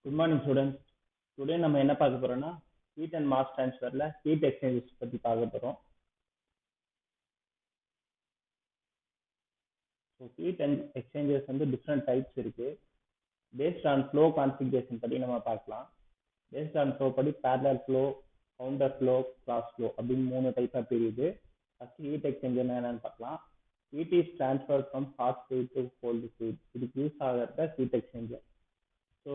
Good morning students. Today நம்ம என்ன பார்க்க போறோம்னா ஹீட் அண்ட் மாஸ் ட்ரான்ஸ்ஃபரில் ஹீட் எக்ஸ்சேஞ்சஸ் பற்றி பார்க்க போகிறோம். ஸோ ஹீட் அண்ட் எக்ஸ்சேஞ்சஸ் வந்து டிஃப்ரெண்ட் டைப்ஸ் இருக்குது. பேஸ்ட் ஆன் ஃப்ளோ கான்ஃபிகரேஷன் படி நம்ம பார்க்கலாம். பேஸ்ட் ஆன் ஃப்ளோ படி parallel flow, counter flow, cross flow அப்படின்னு 3 டைப்பாக பிரியுது. ஃபஸ்ட்டு ஹீட் எக்ஸ்சேஞ்சர் என்னென்னு பார்க்கலாம். Heat is transfer from hot fluid to cold fluid. இதுக்கு யூஸ் ஆகிறத heat exchanger. So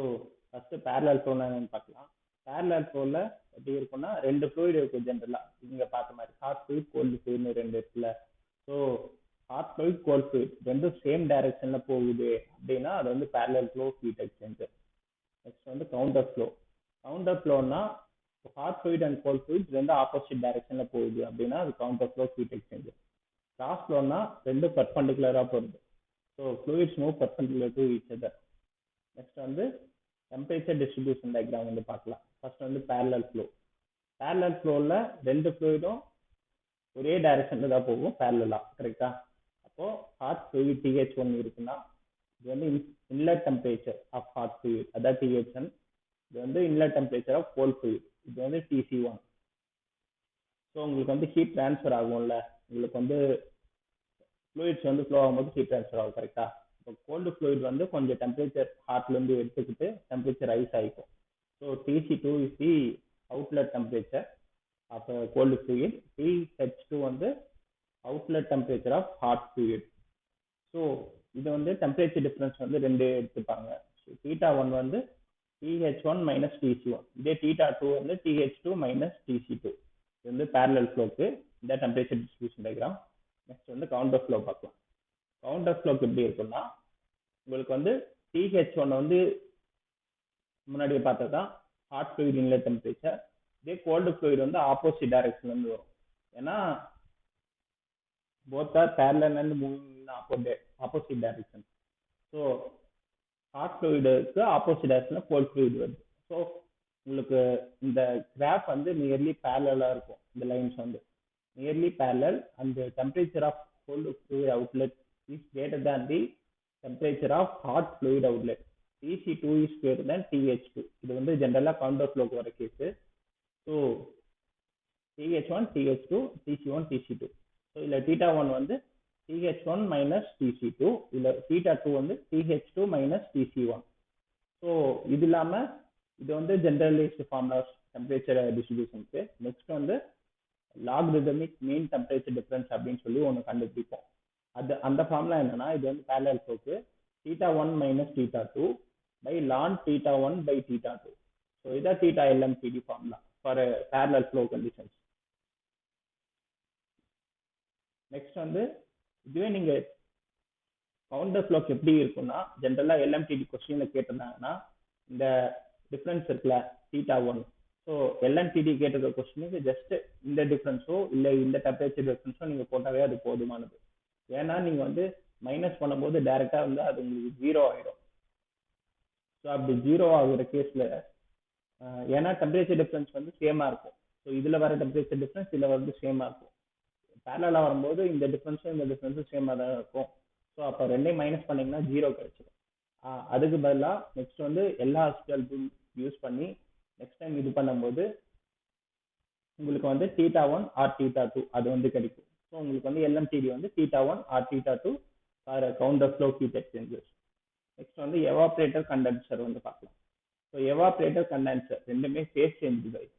first parallel ஃப்ளோனா என்னன்னு பார்க்கலாம். பேரலல் ஃப்ளோவில் எப்படி இருக்குன்னா 2 ஃப்ளூயிட் இருக்கும் ஜென்ரலாக. நீங்கள் பார்த்த மாதிரி ஹாட் ஃப்ளூயிட், கோல்டு ஃப்ளூயிட்னு 2 இருக்குல்ல. So hot fluid, cold fluid ரெண்டும் சேம் டைரக்ஷனில் போகுது அப்படின்னா அது வந்து parallel flow heat exchanger. Next வந்து கவுண்டர் ஃப்ளோ. கவுண்டர் ஃப்ளோனா hot fluid and cold fluid ரெண்டும் ஆப்போசிட் டைரக்ஷனில் போகுது அப்படின்னா அது counter flow heat exchanger. Cross ஃப்ளோனா ரெண்டும் பர்பண்டிகுலராக போகுது. So fluids move perpendicular to each other. Next வந்து டெம்பரேச்சர் டிஸ்ட்ரிபியூஷன் டயக்ராம் வந்து பார்க்கலாம். ஃபர்ஸ்ட் வந்து பேரலல் ஃப்ளோ. பேரலல் ஃப்ளோவில் 2 ஃப்ளூயிடும் ஒரே டைரக்ஷனில் தான் போகும் பேரலா, கரெக்டா? அப்போ ஹாட் ஃப்ளூயிட் TH1 இருக்குன்னா இது வந்து inlet temperature of hot fluid, அதான் TH1. இது வந்து inlet temperature of cold fluid, இது வந்து TC1. ஸோ உங்களுக்கு வந்து ஹீட் ட்ரான்ஸ்ஃபர் ஆகும்ல, உங்களுக்கு வந்து ஃப்ளூயிட்ஸ் வந்து ஃப்ளோ ஆகும்போது ஹீட் ட்ரான்ஸ்ஃபர் ஆகும், கரெக்டா? இப்போ கோல்டு ஃப்ளூயிட் வந்து கொஞ்சம் டெம்பரேச்சர் ஹாட்லேருந்து எடுத்துக்கிட்டு டெம்பரேச்சர் ரைஸ் ஆகிக்கும். So TC2 is the outlet temperature of cold fluid. TH2 வந்து outlet temperature of hot fluid. So இது வந்து டெம்பரேச்சர் டிஃப்ரென்ஸ் வந்து 2 எடுத்துப்பாங்க. ஸோ θ1 வந்து TH1 மைனஸ் TC1. இதே θ2 வந்து TH2 மைனஸ் TC2. இது வந்து பேரலல் ஃப்ளோக்கு இந்த டெம்பரேச்சர் டிஸ்ட்ரிபியூஷன் டயக்ராம். நெக்ஸ்ட் வந்து கவுண்டர் ஃப்ளோ பார்க்கலாம். கவுண்டர் ஃப்ளோக்கு எப்படி இருக்குன்னா உங்களுக்கு வந்து TH1 வந்து முன்னாடியே பார்த்ததான் ஹாட் ஃப்ளூயிட் இன்லெட் டெம்பரேச்சர். இதே கோல்டு ஃப்ளூயிட் வந்து ஆப்போசிட் டைரக்ஷன்லேருந்து வரும். ஏன்னா both are parallel and moving opposite direction. So hot ஃப்ளூயிடுக்கு ஆப்போசிட் டைரக்ஷனில் கோல்டு ஃப்ளூயிட் வருது. ஸோ உங்களுக்கு இந்த கிராஃப் வந்து நியர்லி பேரலாக இருக்கும். இந்த லைன்ஸ் வந்து nearly parallel and temperature of cold fluid outlet is greater than the temperature of hot fluid outlet. TC2 is greater than TH2. இது வந்து ஜென்ரலாக கவுண்டர் ஃப்ளோக்கு வர case. So TH1, TH2, TC1, TC2. So இதில் θ1 வந்து TH1 minus TC2, இல்லை θ2 வந்து TH2 minus TC1. So இது இல்லாமல் இது வந்து ஜென்ரலைஸ்டு ஃபார்முலா டெம்பரேச்சர் டிஸ்ட்ரிபியூஷனுக்கு. நெக்ஸ்ட் வந்து லாக்ரிதமிக் மீன் டெம்பரேச்சர் டிஃபரன்ஸ் அப்படின்னு சொல்லி ஒன்று கண்டுபிடிப்போம். அந்த ஃபார்முலா என்னன்னா இது வந்து பேரலல் ஃப்ளோக்கு θ1 minus θ2 by ln θ1 by θ2. So இதான் θLMTD formula for parallel flow conditions. Next வந்து இதுவே நீங்கள் கவுண்டர் ஃப்ளோக்கு எப்படி இருக்குன்னா ஜென்ரலாக LMTD கொஸ்டினில் கேட்டிருந்தாங்கன்னா இந்த டிஃப்ரென்ஸ் இருக்குல்ல θ1. ஸோ LMTD கேட்டிருக்க கொஸ்டினுக்கு ஜஸ்ட் இந்த டிஃப்ரென்ஸோ இல்லை இந்த டெம்பரேச்சர் டிஃப்ரென்ஸோ நீங்கள் போட்டாவே அது போதுமானது. ஏன்னா நீங்கள் வந்து மைனஸ் பண்ணும்போது டைரெக்டாக வந்து அது உங்களுக்கு 0 ஆகிடும். ஸோ அப்படி 0 ஆகுற கேஸில் ஏன்னா டெம்பரேச்சர் டிஃப்ரென்ஸ் வந்து சேமாக இருக்கும். ஸோ இதில் வர டெம்பரேச்சர் டிஃப்ரென்ஸ் இதில் வந்து சேமாக இருக்கும். பேரலாக வரும்போது இந்த டிஃப்ரென்ஸும் இந்த டிஃப்ரென்ஸும் சேமாக தான் இருக்கும். ஸோ அப்போ ரெண்டையும் மைனஸ் பண்ணிங்கன்னா 0 கிடைச்சிடும். அதுக்கு பதிலாக நெக்ஸ்ட் வந்து எல்லா ஹாஸ்பிட்டல் யூஸ் பண்ணி நெக்ஸ்ட் டைம் இது பண்ணும்போது உங்களுக்கு வந்து θ1 ஆர் θ2 அது வந்து கிடைக்கும். ஸோ உங்களுக்கு வந்து LMTD வந்து θ1 or θ2 for counter flow heat exchangers. Next வந்து எவாப்ரேட்டர் கண்டென்சர் வந்து பார்க்கலாம். ஸோ எவாப்ரேட்டர் கண்டென்சர் ரெண்டுமே ஃபேஸ் சேஞ்ச் டிவைஸ்.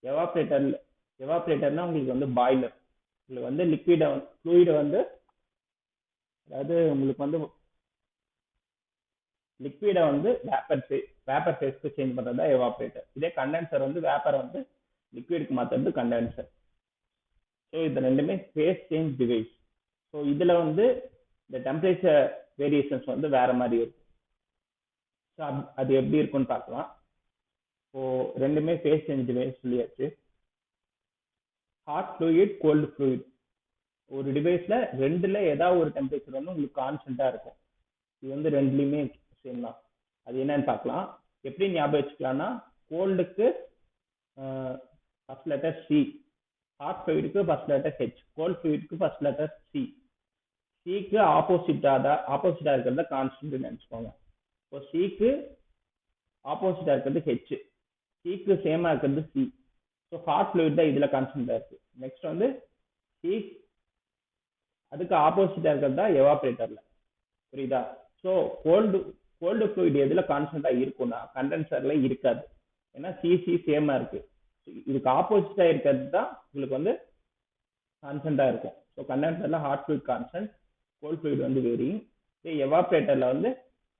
எவாப்ரேட்டர்னா உங்களுக்கு வந்து பாய்லர். உங்களுக்கு வந்து லிக்விடை ஃப்ளூயிடை வந்து அதாவது உங்களுக்கு வந்து லிக்விடை வந்து வேப்பர் ஃபேஸ்க்கு சேஞ்ச் பண்ணுறது தான் எவாப்ரேட்டர். இதே கண்டென்சர் வந்து வேப்பரை வந்து லிக்விடுக்கு மாற்றுறது கண்டென்சர். ஸோ இது ரெண்டுமே ஃபேஸ் சேஞ்ச் டிவைஸ். ஸோ இதில் வந்து இந்த டெம்பரேச்சர் வேரியேஷன்ஸ் வந்து வேற மாதிரி இருக்கும். ஸோ அது எப்படி இருக்குன்னு பார்க்கலாம். ஸோ ரெண்டுமே ஃபேஸ் சேஞ்ச் டிவைஸ் சொல்லியாச்சு. ஹாட் ஃப்ளூயிட், கோல்டு ஃப்ளூயிட் ஒரு டிவைஸில் ரெண்டில் ஏதாவது ஒரு டெம்பரேச்சர் வந்து உங்களுக்கு கான்ஸ்டண்ட்டாக இருக்கும். இது வந்து ரெண்டுலேயுமே சேம் தான். அது என்னன்னு பார்க்கலாம். எப்படி ஞாபகம் வச்சுக்கலாம்னா கோல்டுக்கு ஃபர்ஸ்ட் லெட்டர் C, ஹாட் ஃப்ளூயிடுக்கு ஃபர்ஸ்ட் லெட்டர் H, கோல்ட் ஃப்ளூயிடுக்கு ஃபர்ஸ்ட் லெட்டர் C. சிக்கு ஆப்போசிட்டாக இருக்கிறத கான்ஸ்டன்ட் நினச்சிக்கோங்க. இப்போ சிக்கு ஆப்போசிட்டா இருக்கிறது ஹெச், சிக்கு சேமா இருக்கிறது சி. ஸோ ஹாட் ஃப்ளூயிட் தான் இதுல கான்ஸ்டன்டா இருக்கு. நெக்ஸ்ட் வந்து சி அதுக்கு ஆப்போசிட்டா இருக்கிறது தான் எவாபரேட்டர்ல. புரியுதா? ஸோ கோல்டு கோல்டு ஃப்ளூயிட் எதுல கான்ஸ்டன்டா இருக்கும்னா கண்டென்சர்ல இருக்காது. ஏன்னா சிசி சேமா இருக்கு. இதுக்கு ஆப்போசிட்டா இருக்கிறது தான் உங்களுக்கு வந்து கான்ஸ்டன்டா இருக்கும். ஸோ கண்டென்சர்ல hot fluid constant, cold fluid வந்து வேரியும். எவாபரேட்டர்ல வந்து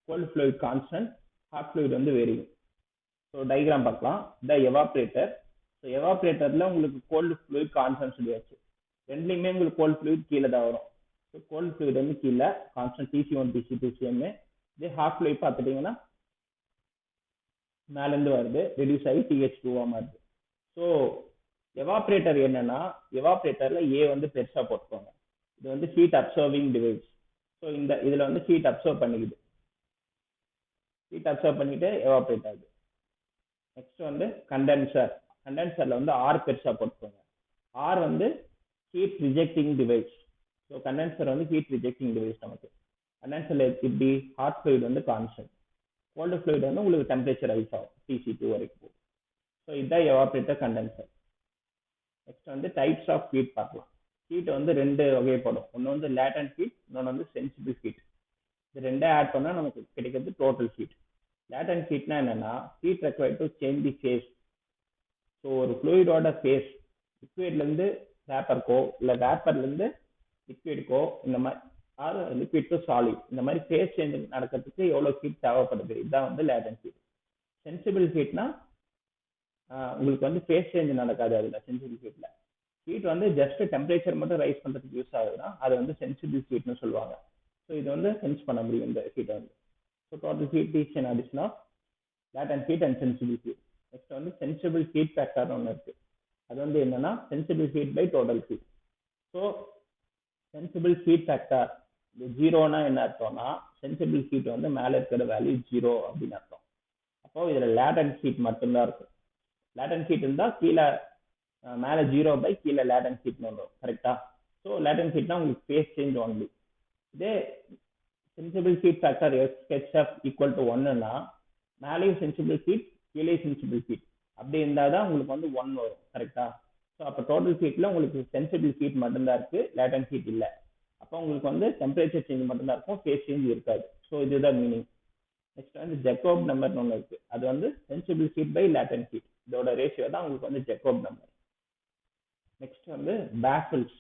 cold fluid constant, hot fluid வந்து வேரியும். ஸோ டயக்ராம் பார்க்கலாம். த எவாபரேட்டர். ஸோ எவாபரேட்டர்ல உங்களுக்கு கோல்டு ஃப்ளூயிட் கான்ஸ்டன்ட் சொல்லியாச்சு. ரெண்டுலையுமே உங்களுக்கு கோல்ட் ஃப்ளூயிட் கீழே தான் வரும். ஸோ கோல்ட் ஃப்ளூயிட் வந்து கீழே கான்ஸ்டன்ட் TC1 TC2 சேம். இதே ஹாட் ஃப்ளூயிட் பார்த்துட்டீங்கன்னா மேலேருந்து வருது, ரெடியூஸ் ஆகி TH2 மாறுது. ஸோ எவாபரேட்டர் என்னன்னா, எவாபரேட்டர்ல ஏ வந்து பெருசா போட்டுக்கோங்க. இது வந்து ஹீட் அப்சர்விங் டிவைஸ். ஸோ இதுல வந்து ஹீட் அப்சர்வ் பண்ணிக்குது. ஹீட் அப்சர்வ் பண்ணிட்டு எவாபரேட் ஆகுது. நெக்ஸ்ட் வந்து கண்டென்சர். கண்டென்சர்ல வந்து ஆர் பெருசா போட்டுக்கோங்க. ஆர் வந்து heat rejecting device. So condenser வந்து ஹீட் ரிஜெக்டிங் டிவைஸ் நமக்கு. கண்டென்சர்ல இப்படி ஹாட் ஃப்ளூயிட் வந்து கான்ஸ்டன்ட், கோல்டு ஃப்ளூயிட் வந்து உங்களுக்கு டெம்பரேச்சர் ரைஸ் ஆகும் TC2 வரைக்கும் போகும். ஸோ இதுதான் எவாபரேட்டர், கண்டென்சர். நெக்ஸ்ட் வந்து டைப்ஸ் ஆஃப் ஹீட் பார்க்கலாம். ஹீட் வந்து ரெண்டு வகைப்படும். ஒன்று வந்து லேட்டன்ட் ஹீட், இன்னொன்று வந்து சென்சிபிள் ஹீட். இது ரெண்டே ஆட் பண்ணா நமக்கு கிடைக்கிறது டோட்டல் ஹீட். லேட்டன்ட் ஹீட்னா என்னன்னா, heat required to change the phase. So ஒரு ஃப்ளூயிடோட ஃபேஸ் லிக்விட்ல இருந்து வேப்பருக்கோ இல்லை வேப்பர்ல இருந்து லிக்விடுக்கோ, இந்த மாதிரி ஆர் லிக்விட் டு சாலிட், இந்த மாதிரி ஃபேஸ் சேஞ்ச் நடக்கிறதுக்கு எவ்வளோ ஹீட் தேவைப்படுது, இதுதான் வந்து லேட்டன்ட் ஹீட். சென்சிபிள் ஹீட்னா உங்களுக்கு வந்து ஃபேஸ் சேஞ்ச் நடக்காது. அதுல சென்சிபிள் ஹீட்ல ஹீட் வந்து ஜஸ்ட் டெம்பரேச்சர் மட்டும் ரைஸ் பண்றதுக்கு யூஸ் ஆகுதுன்னா அது வந்து சென்சிபிள் ஹீட்னு சொல்லுவாங்க. ஸோ இது வந்து சென்ஸ் பண்ண முடியும் இந்த ஹீட்டை வந்து. So total heat is an addition of latent heat and sensible heat. Next வந்து சென்சிபிள் ஹீட் ஃபேக்டர்னு ஒன்று இருக்கு. அது வந்து என்னன்னா sensible heat by total heat. So sensible heat factor ஜீரோனா என்ன அர்த்தம்னா, சென்சிபிள் ஹீட் வந்து மேலே இருக்கிற வேல்யூ ஜீரோ அப்படின்னு அர்த்தம். அப்போ இதுல லேட்டன்ட் ஹீட் மட்டும்தான் இருக்கும். லேட்டன்ட் ஹீட் இருந்தா கீழே மேலே ஜீரோ பை கீழே லேட்டன்ட் ஹீட்னு வரும். கரெக்டா? ஸோ லேட்டன்ட் ஹீட்னா உங்களுக்கு ஃபேஸ் சேஞ்ச் ஒன்லி. இதே sensible heat factor SHF equal to 1னா மேலேயும் சென்சிபிள் ஹீட் கீழே சென்சிபிள் ஹீட் அப்படி இருந்தால் தான் உங்களுக்கு வந்து 1 வரும். கரெக்டா? ஸோ அப்போ டோட்டல் ஹீட்ல உங்களுக்கு சென்சிபிள் ஹீட் மட்டும்தான் இருக்கு, லேட்டன்ட் ஹீட் இல்லை. அப்போ உங்களுக்கு வந்து டெம்பரேச்சர் சேஞ்ச் மட்டும்தான் இருக்கும், ஃபேஸ் சேஞ்ச் இருக்காது. ஸோ இதுதான் மீனிங். நெக்ஸ்ட் வந்து ஜெக்கோப் நம்பர்னு ஒன்று இருக்கு. அது வந்து sensible heat by latent heat, இதோட ரேஷியோ தான் உங்களுக்கு வந்து ஜெக்கோப் நம்பர். நெக்ஸ்ட் வந்து பேஃபில்ஸ்.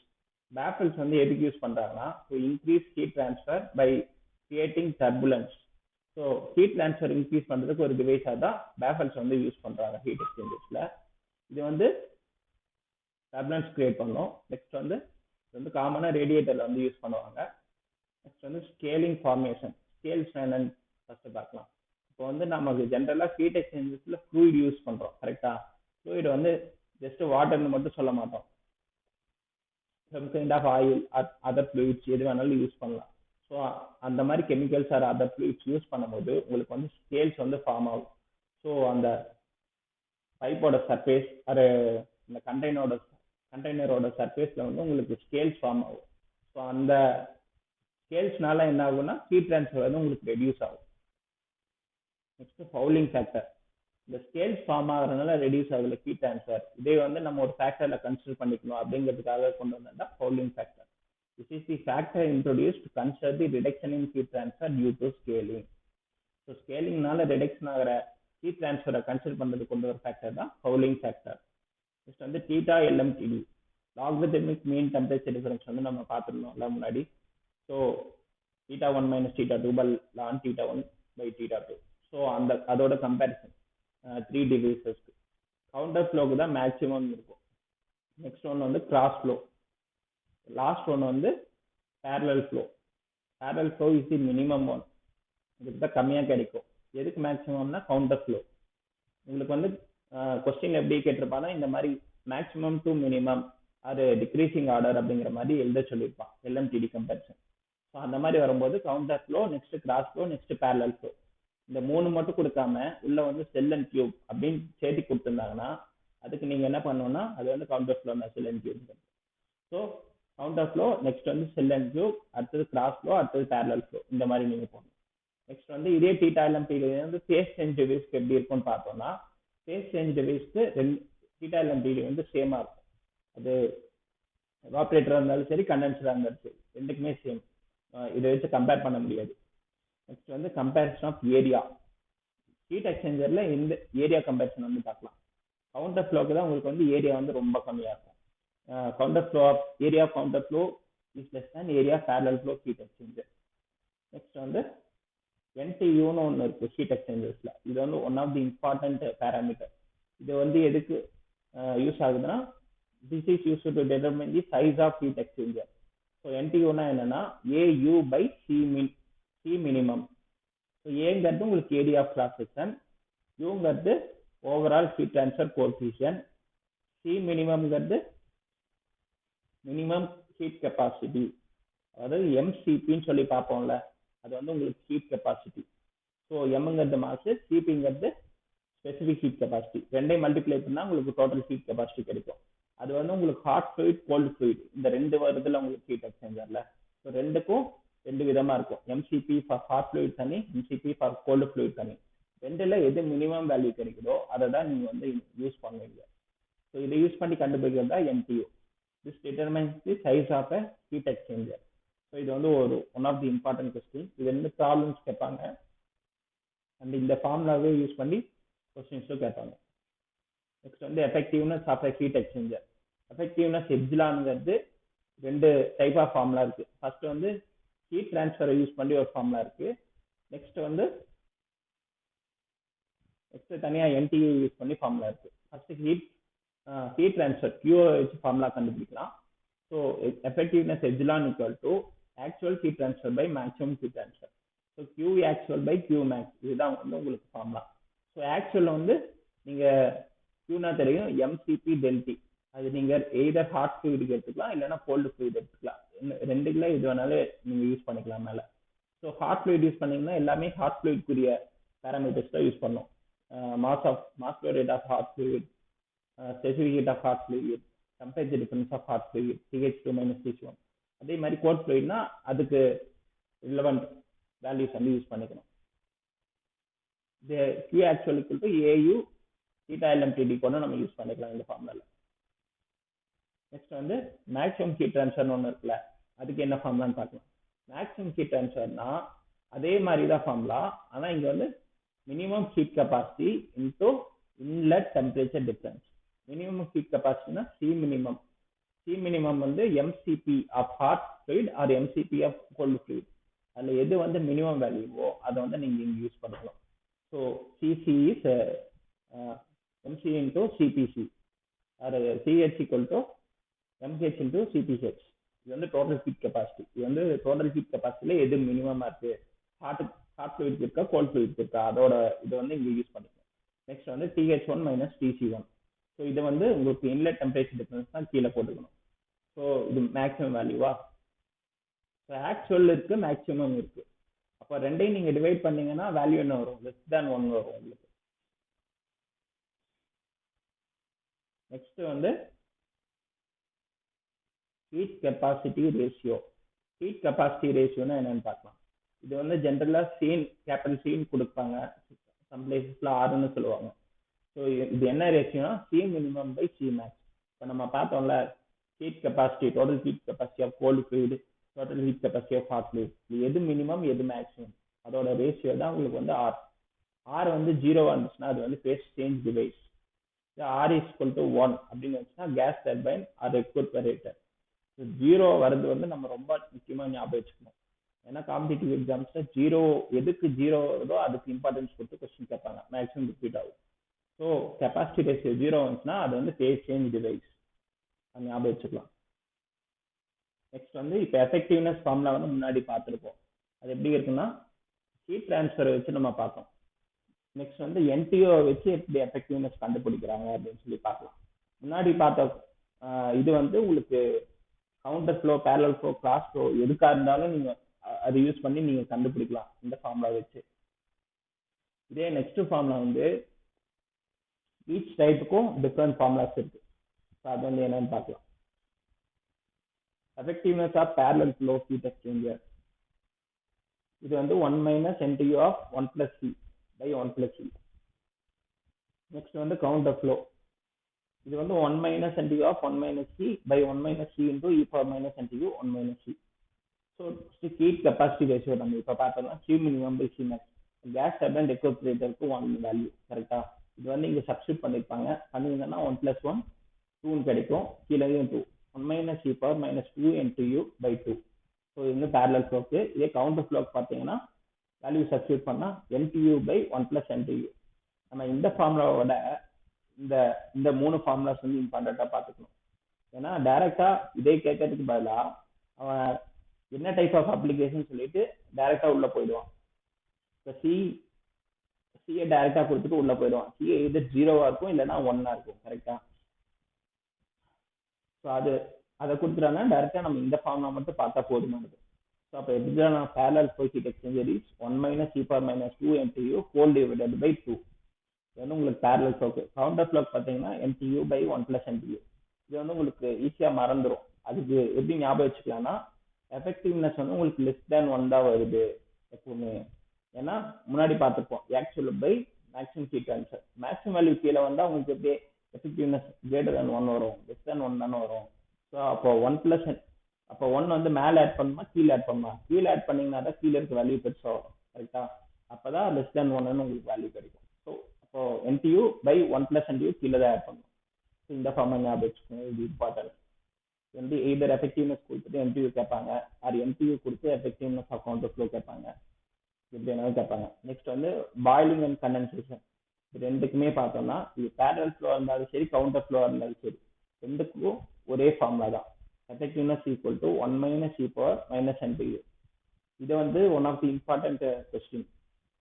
பேஃபில்ஸ் வந்து எதுக்கு யூஸ் பண்றாங்கன்னா, to increase heat transfer by creating turbulence. So heat transfer increase பண்றதுக்கு ஒரு டிவைஸாக தான் பேஃபில்ஸ் வந்து யூஸ் பண்றாங்க ஹீட் எக்ஸ்சேஞ்சர்ஸ்ல. இது வந்து டர்புலன்ஸ் கிரியேட் பண்ணும். நெக்ஸ்ட் வந்து இது வந்து காமனா ரேடியேட்டர்ல வந்து யூஸ் பண்ணுவாங்க. நெக்ஸ்ட் வந்து ஸ்கேலிங் ஃபார்மேஷன். ஸ்கேல்ஸ் என்னன்னு ஃபர்ஸ்ட் பார்க்கலாம். இப்போ வந்து நமக்கு ஜென்ரலா ஹீட் எக்ஸ்சேஞ்சர்ஸ்ல ஃப்ளூயிட் யூஸ் பண்றோம். கரெக்டா? ஃப்ளூயிட் வந்து ஜஸ்ட் வாட்டர்னு மட்டும் சொல்ல மாட்டோம். Some kind of oil, other fluids எது வேணாலும் யூஸ் பண்ணலாம். ஸோ அந்த மாதிரி chemicals or other fluids use பண்ணும்போது உங்களுக்கு வந்து ஸ்கேல்ஸ் வந்து ஃபார்ம் ஆகும். ஸோ அந்த பைப்போட சர்ஃபேஸ் அது இந்த கண்டெய்னரோட சர்ஃபேஸ்ல வந்து உங்களுக்கு ஸ்கேல்ஸ் ஃபார்ம் ஆகும். ஸோ அந்த ஸ்கேல்ஸ்னால என்ன ஆகும்னா ஹீட் ட்ரான்ஸ்ஃபர் வந்து உங்களுக்கு ரெடியூஸ் ஆகும். Next fouling factor. இந்த ஸ்கேல்ஸ் ஃபார்ம் ஆகுறதுனால ரெடியூஸ் ஆகுது ஹீட் ட்ரான்ஸ்ஃபர். இதே வந்து நம்ம ஒரு ஃபேக்டர்ல கன்சிடர் பண்ணிக்கணும் அப்படிங்கிறதுக்காக கொண்டு வந்தா fouling factor. This is the factor introduced to consider the reduction in heat transfer due to scaling. So scaling-னால reduction ஆகிற heat transfer கன்சிடர் பண்றது கொண்டு வர ஃபேக்டர் தான் ஃபவுலிங் ஃபேக்டர். நெக்ஸ்ட் வந்து theta LMTD, logarithmic mean temperature difference வந்து நம்ம பார்த்துருந்தோம்ல முன்னாடி. So θ1 minus θ2 by ln θ1 by θ2. So அதோட கம்பேரிசன் 3 டிவைசஸ்க்கு. கவுண்டர் ஃப்ளோக்கு தான் மேக்ஸிமம் இருக்கும். நெக்ஸ்ட் ஒன்று வந்து கிராஸ் ஃப்ளோ. லாஸ்ட் ஒன்று வந்து parallel flow. Parallel flow is the minimum one. இதுக்கு தான் கம்மியாக கிடைக்கும். எதுக்கு மேக்ஸிமம்னா கவுண்டர் ஃப்ளோ. உங்களுக்கு வந்து கொஸ்டின் எப்படி கேட்டிருப்பானா, இந்த மாதிரி மேக்ஸிமம் டு மினிமம் அது டிக்ரீசிங் ஆர்டர் அப்படிங்கிற மாதிரி எழுத சொல்லியிருப்பான் LMTD கம்பேரிசன். ஸோ அந்த மாதிரி வரும்போது counter flow, next cross flow, next parallel flow. இந்த 3 மட்டும் கொடுக்காம உள்ள வந்து செல் அண்ட் டியூப் அப்படின்னு சேர்த்து கொடுத்துருந்தாங்கன்னா அதுக்கு நீங்க என்ன பண்ணணும்னா அது வந்து counter flow, shell and tube. So counter flow, next வந்து செல் அண்ட் டியூப், அடுத்தது கிராஸ் ஃப்ளோ, அடுத்தது parallel flow, இந்த மாதிரி நீங்க போகணும். நெக்ஸ்ட் வந்து இதே தீட்டா எல்எம்பிடி வந்து ஃபேஸ் சேஞ்ச் டிவைஸ்க்கு எப்படி இருக்கும்னு பார்த்தோம்னா ஃபேஸ் சேஞ்ச் டிவைஸ்க்கு ரெண்டு தீட்டா எல்எம்பிடி வந்து சேமா இருக்கும். அது எவாப்ரேட்டராக இருந்தாலும் சரி கண்டென்சராக இருந்தாலும் சரி ரெண்டுக்குமே சேம். இதை வச்சு கம்பேர் பண்ண முடியாது. நெக்ஸ்ட் வந்து கம்பேரிசன் ஆஃப் ஏரியா. ஹீட் எக்ஸ்சேஞ்சர்ல இந்த ஏரியா கம்பேரிசன் வந்து பார்க்கலாம். கவுண்டர் ஃப்ளோக்கு தான் உங்களுக்கு வந்து ஏரியா வந்து ரொம்ப கம்மியாக இருக்கும். Counter flow of area counter flow is less than area parallel flow heat exchanger. Next வந்து என்டியூன்னு ஒன்று இருக்கு ஹீட் எக்ஸ்சேஞ்சர்ஸ்ல. இது வந்து one of the important parameter. இது வந்து எதுக்கு யூஸ் ஆகுதுன்னா this is used to determine the size of heat exchanger. So NTU னா என்னன்னா AU by C minimum. So ஏங்கிறது உங்களுக்கு ஏரியா ஆஃப் கிராஸ் செக்ஷன், யூங்கிறது overall heat transfer coefficient, C மினிமம்ங்கிறது மினிமம் ஹீட் கெப்பாசிட்டி, அதாவது MCPன்னு சொல்லி பார்ப்போம்ல, அது வந்து உங்களுக்கு ஹீட் கெப்பாசிட்டி. ஸோ எம்ங்கிறது மாசு, சிபிங்கிறது ஸ்பெசிஃபிக் ஹீட் கெப்பாசிட்டி. ரெண்டையும் மல்டிப்ளை பண்ணால் உங்களுக்கு டோட்டல் ஹீட் கெப்பாசிட்டி கிடைக்கும். அது வந்து உங்களுக்கு ஹாட் ஃப்ளூயிட் கோல்டு ஃப்ளூயிட் இந்த ரெண்டு வருதுல உங்களுக்கு ஹீட் எக்ஸ்சேஞ்சர்ல. ஸோ ரெண்டுக்கும் ரெண்டு விதமா இருக்கும். எம்சிபி ஃபார் ஹாட் ஃப்ளூயிட் தனி, எம்சிபி ஃபார் கோல்டு ஃப்ளூயிட் தனி. ரெண்டுல எது மினிமம் வேல்யூ கிடைக்குதோ அதை தான் நீங்க வந்து யூஸ் பண்ணுவீங்க. ஸோ இதை யூஸ் பண்ணி கண்டுபிடிக்கிறது தான் NTU. This determines the size of a heat exchanger. So இது வந்து ஒரு one of the important question. இது வந்து ப்ராப்ளம்ஸ் கேட்பாங்க அண்ட் இந்த ஃபார்முலாவே யூஸ் பண்ணி கொஸ்டின்ஸும் கேட்பாங்க. நெக்ஸ்ட் வந்து effectiveness of a heat exchanger. Effectiveness எப்சிலான்ங்கிறது ரெண்டு டைப் ஆஃப் ஃபார்முலா இருக்கு. ஃபர்ஸ்ட் வந்து ஹீட் டிரான்ஸ்ஃபரை யூஸ் பண்ணி ஒரு ஃபார்முலா இருக்கு. நெக்ஸ்ட் தனியா என்டியூ யூஸ் பண்ணி ஃபார்முலா இருக்கு. ஃபர்ஸ்ட் ஹீட் டிரான்ஸ்ஃபர் கியூ வச்சு ஃபார்முலா கண்டுபிடிக்கலாம். So effectiveness epsilon equal to actual heat transfer by maximum heat transfer. So Q actual by Q max, இதுதான் வந்து உங்களுக்கு ஃபார்முலா. ஸோ ஆக்சுவல் வந்து நீங்க கியூனா தெரியும் எம்சிபி டெல்டி. அது நீங்க எய்தர் ஹாட் ஃப்ளூயிடுக்கு எடுத்துக்கலாம் இல்லைன்னா கோல்டு ஃப்ளூயிட் எடுத்துக்கலாம். ரெண்டுக்குள்ள இது வேணாலும் நீங்க யூஸ் பண்ணிக்கலாம் மேல. ஸோ ஹாட் ஃப்ளூயிட் யூஸ் பண்ணீங்கன்னா எல்லாமே ஹாட் ஃப்ளூயிட்க்குரிய பேராமீட்டர்ஸ் தான் யூஸ் பண்ணணும். Mass flow rate of hot fluid, specific heat of hot fluid, temperature difference of hot fluid, CH2 - H1. அதே மாதிரி கோல்ட் ஃப்ளூயிட்னா அதுக்கு ரிலவெண்ட் வேல்யூஸ் வந்து யூஸ் பண்ணிக்கணும். Q actual equal to AU theta LMTD கூட நம்ம யூஸ் பண்ணிக்கலாம் இந்த ஃபார்முலால. நெக்ஸ்ட் வந்து மேக்ஸிமம் ஹீட் ட்ரான்ஸ்ஃபர் ஒன்று இருக்குல்ல, அதுக்கு என்ன ஃபார்முலான்னு பார்க்கலாம். மேக்ஸிமம் ஹீட் ட்ரான்ஸ்ஃபர்னா அதே மாதிரி தான் ஃபார்முலா, ஆனால் இங்கே வந்து minimum heat capacity into inlet temperature difference. Minimum heat கெப்பாசிட்டினா சி மினிமம். சி மினிமம் வந்து MCP of hot fluid or MCP of cold fluid. அதில் எது வந்து மினிமம் வேல்யூவோ அதை வந்து நீங்கள் இங்கே யூஸ் பண்ணிக்கலாம். So CC is MC into CPC or CH equal to MH into CPH. இது வந்து டோட்டல் ஹீட் கெப்பாசிட்டி. இது வந்து டோட்டல் ஹீட் கெப்பாசிட்டியில எது மினிமமா இருக்கு, ஹாட் ஃப்ளூயிட் இருக்கா கோல்ட் ஃப்ளூயிட் இருக்கா, அதோட இது வந்து இங்க யூஸ் பண்ணிக்கலாம். நெக்ஸ்ட் வந்து TH1 - TC1. ஸோ இதை வந்து உங்களுக்கு இன்லெட் டெம்பரேச்சர் டிஃபரன்ஸ் தான் கீழே போட்டுக்கணும். ஸோ இது மேக்ஸிமம் வேல்யூவா. ஸோ ஆக்சுவல் இருக்கு மேக்ஸிமம் இருக்கு. அப்போ ரெண்டையும் நீங்க டிவைட் பண்ணீங்கன்னா வேல்யூ என்ன வரும், லெஸ் தேன் 1 வரும் உங்களுக்கு. நெக்ஸ்ட் வந்து heat capacity ratio. Heat capacity ரேஷியோனா என்னன்னு பார்க்கலாம். இது வந்து ஜென்ரலா கேபிட்டல் சீன் கொடுப்பாங்க, சம் பிளேசஸ்ல ஆறுன்னு சொல்லுவாங்க. ஸோ இது என்ன ரேஷியோனா C minimum by C max. இப்போ நம்ம பார்த்தோம்ல heat capacity, total heat capacity of cold fluid, total heat capacity of hot fluid, இது எது மினிமம் எது மேக்ஸிமம் அதோட ரேஷியோ தான் உங்களுக்கு வந்து ஆர். ஆர் வந்து 0 இருந்துச்சுன்னா அது வந்து phase change device. R is equal to 1 அப்படின்னு வச்சுன்னா கேஸ் டர்பைன் ஆர் ரெக்யூப்பரேட்டர். 0 வரது வந்து நம்ம ரொம்ப முக்கியமாக ஞாபகம் வச்சுக்கணும். ஏன்னா காம்படிட்டிவ் எக்ஸாம்ஸ்ல 0 எதுக்கு 0 வருதோ அதுக்கு இம்பார்ட்டன்ஸ் கொடுத்து கொஸ்டின் கேட்பாங்க, மேக்ஸிமம் ரிப்பீட் ஆகும். ஸோ கெப்பாசிட்டி ரேஷியோ 0 வந்துச்சுன்னா அது வந்து ஃபேஸ் சேஞ்ச் டிவைஸ், அது ஞாபகம் வச்சுக்கலாம். நெக்ஸ்ட் வந்து இப்போ எஃபெக்டிவ்னஸ் ஃபார்முலா வந்து முன்னாடி பார்த்துருப்போம். அது எப்படி இருக்குன்னா ஹீட் டிரான்ஸ்ஃபரை வச்சு நம்ம பார்த்தோம். நெக்ஸ்ட் வந்து என்டிஓ வச்சு எப்படி எஃபெக்டிவ்னஸ் கண்டுபிடிக்கிறாங்க அப்படின்னு சொல்லி பார்க்கலாம். முன்னாடி பார்த்த இது வந்து உங்களுக்கு counter flow, parallel flow, cross flow எதுக்கா இருந்தாலும் நீங்க அதை யூஸ் பண்ணி நீங்க கண்டுபிடிக்கலாம் இந்த ஃபார்முலா வச்சு. இதே நெக்ஸ்ட் ஃபார்முலா வந்து ஈச் டைப்புக்கும் டிஃப்ரெண்ட் ஃபார்முலாஸ் இருக்கு. அது வந்து என்னன்னு பார்க்கலாம். Effectiveness of parallel flow heat exchanger. இது வந்து 1 minus NTU of 1 plus C by 1 plus C. Next வந்து கவுண்ட் ஆஃப் ஃப்ளோ. இது வந்து 1 minus NTU of 1 minus C by 1 minus C into e power minus NTU 1 minus C. So heat capacity ratio நம்ம இப்போ பார்த்தோம்னா Q minimum by C max. Gas turbine ரெக்யூபரேட்டருக்கு 1 value கரெக்டா. இது வந்து இங்கே சப்ஸ்டியூட் பண்ணியிருப்பாங்க. பண்ணிங்கன்னா 1 plus 1 2 கிடைக்கும். கீழேயும் 2 1 minus e power minus 2 NTU by 2. So இது பேரலல் ஃப்ளோக்கு. இதே கவுண்டர் ஃப்ளோக்கு பார்த்தீங்கன்னா வேல்யூ சப்ஸ்டியூட் பண்ணால் NTU by 1 plus NTU. நம்ம இந்த ஃபார்முலாவோட இந்த இந்த 3 ஃபார்முலாஸ் வந்து இம்பார்ட்டண்ட்டாக பார்த்துக்கணும். ஏன்னா டைரக்டா இதே கேட்கறதுக்கு பதிலாக அவன் என்ன டைப் ஆஃப் அப்ளிகேஷன் சொல்லிட்டு டைரக்டா உள்ள போயிடுவான். இப்போ சிஏ டைரக்டா கொடுத்துட்டு உள்ள போயிடுவான். சிஏ இது 0வா இருக்கும் இல்லைன்னா 1ஆ இருக்கும் கரெக்டா. ஸோ அதை கொடுத்துட்டாங்கன்னா டைரக்டா நம்ம இந்த ஃபார்முலா மட்டும் பார்த்தா போதுமானது. ஸோ அப்போ எப்படிதான் நான் parallel flow heat exchanger is 1 minus e power minus 2 NTU whole divided by 2. இது வந்து உங்களுக்கு பேரலல் ஃப்ளோக்கு. கவுண்டர் ஃப்ளோக்கு பார்த்தீங்கன்னா NTU by 1 plus NTU. இது வந்து உங்களுக்கு ஈஸியா மறந்துடும். அதுக்கு எப்படி ஞாபகம் வச்சுக்கலாம்னா எஃபெக்டிவ்னஸ் வந்து உங்களுக்கு லெஸ் தேன் 1 தான் வருது எப்பவுமே. ஏன்னா முன்னாடி பார்த்துப்போம் actual by maximum heat transfer. Maximum value கீழே வந்தால் உங்களுக்கு எப்படி எஃபெக்டிவ்னஸ் கிரேட்டர் தேன் 1 வரும், லெஸ் தேன் 1 தானே வரும். ஸோ அப்போ 1 பிளஸ் அப்போ 1 வந்து மேலே ஆட் பண்ணுமா கீழே ஆட் பண்ணுமா. கீழே ஆட் பண்ணீங்கன்னா தான் கீழே இருக்க வேல்யூ பெருசாக வரும் கரெக்டா. அப்போதான் லெஸ் தேன் 1ன்னு உங்களுக்கு வேல்யூ கிடைக்கும். ஸோ அப்போ NTU by 1 plus NTU கீழே தான் ஆட் பண்ணும். ஸோ இந்த ஃபார்மை ஞாபகம் வச்சுக்கோங்க, இது இம்பார்ட்டன்ட். வந்து எய்தர் எஃபெக்டிவ்னஸ் கொடுத்துட்டு NTU கேட்பாங்க, ஆர் NTU கொடுத்து எஃபெக்டிவ்னஸ் ஆஃப் கவுண்டர் ஃப்ளோ கேட்பாங்க, எப்படி வேணாலும் கேட்பாங்க. நெக்ஸ்ட் வந்து பாயிலிங் அண்ட் கண்டென்சேஷன். இது ரெண்டுக்குமே பார்த்தோம்னா இது பேரலல் ஃப்ளோ இருந்தாலும் சரி கவுண்டர் ஃப்ளோ இருந்தாலும் சரி ரெண்டுக்கும் ஒரே ஃபார்முலா தான். Effectiveness equal to 1 minus e power minus NTU. இது வந்து one of the important question.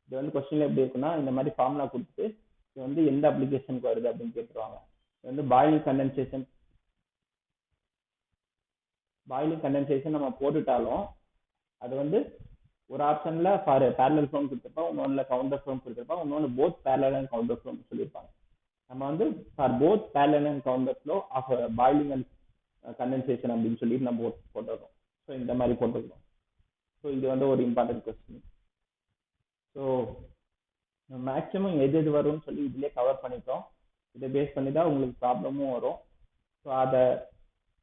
இது வந்து கொஸ்டின்ல எப்படி இருக்குன்னா இந்த மாதிரி ஃபார்முலா கொடுத்துட்டு இது வந்து எந்த அப்ளிகேஷனுக்கு வருது அப்படின்னு கேட்டுருவாங்க. இது வந்து பாயிலிங் கண்டென்சேஷன் நம்ம போட்டுட்டாலும் அது வந்து ஒரு ஆப்ஷன்ல ஃபார் பேரலல் ஃப்ளோ கொடுத்துருப்போம், இன்னொன்றுல கவுண்டர் ஃப்ளோ கொடுத்துருப்போம், இன்னொன்று both parallel and counter flow சொல்லியிருப்பாங்க. நம்ம வந்து for both parallel and counter flow of boiling and condensation அப்படின்னு சொல்லிட்டு நம்ம போட்டுருக்கோம். ஸோ இந்த மாதிரி போட்டுருக்கோம். ஸோ இது வந்து ஒரு இம்பார்ட்டன்ட் கொஸ்டின். ஸோ மேக்ஸிமம் எது வரும்னு சொல்லி இதுலேயே கவர் பண்ணிட்டோம். இதை பேஸ் பண்ணி தான் உங்களுக்கு ப்ராப்ளமும் வரும். ஸோ அதை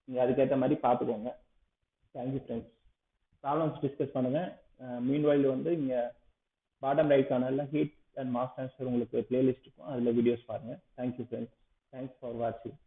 நீங்கள் அதுக்கேற்ற மாதிரி பார்த்துக்கோங்க. Thank you friends. ப்ராப்ளம்ஸ் டிஸ்கஸ் பண்ணுங்கள். மீன்வைல் வந்து இங்கே பாட்டம் ரைட் கார்னரில் ஹீட் அண்ட் மாஸ் ட்ரான்ஸ்ஃபர் உங்களுக்கு பிளேலிஸ்ட் இருக்கும், அதில் வீடியோஸ் பாருங்கள். Thank you friends. தேங்க்ஸ் ஃபார் வாட்சிங்.